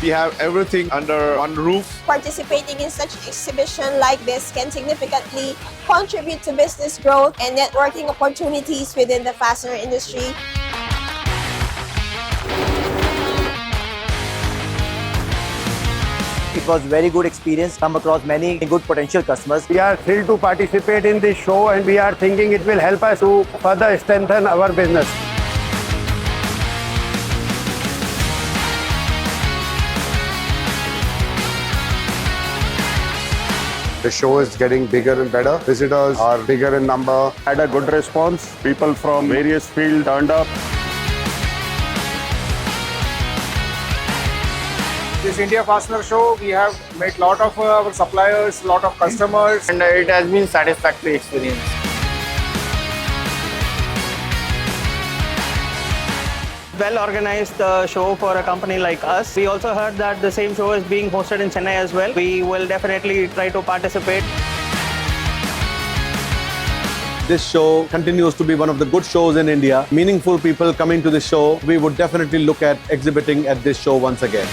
We have everything under one roof. Participating in such exhibition like this can significantly contribute to business growth and networking opportunities within the fastener industry. It was very good experience, come across many good potential customers. We are thrilled to participate in this show and we are thinking it will help us to further strengthen our business. The show is getting bigger and better. Visitors are bigger in number. Had a good response. People from various fields turned up. This India Fastener Show, we have met a lot of our suppliers, lot of customers, And it has been satisfactory experience. Well-organized show for a company like us. We also heard that the same show is being hosted in Chennai as well. We will definitely try to participate. This show continues to be one of the good shows in India. Meaningful people coming to the show. We would definitely look at exhibiting at this show once again.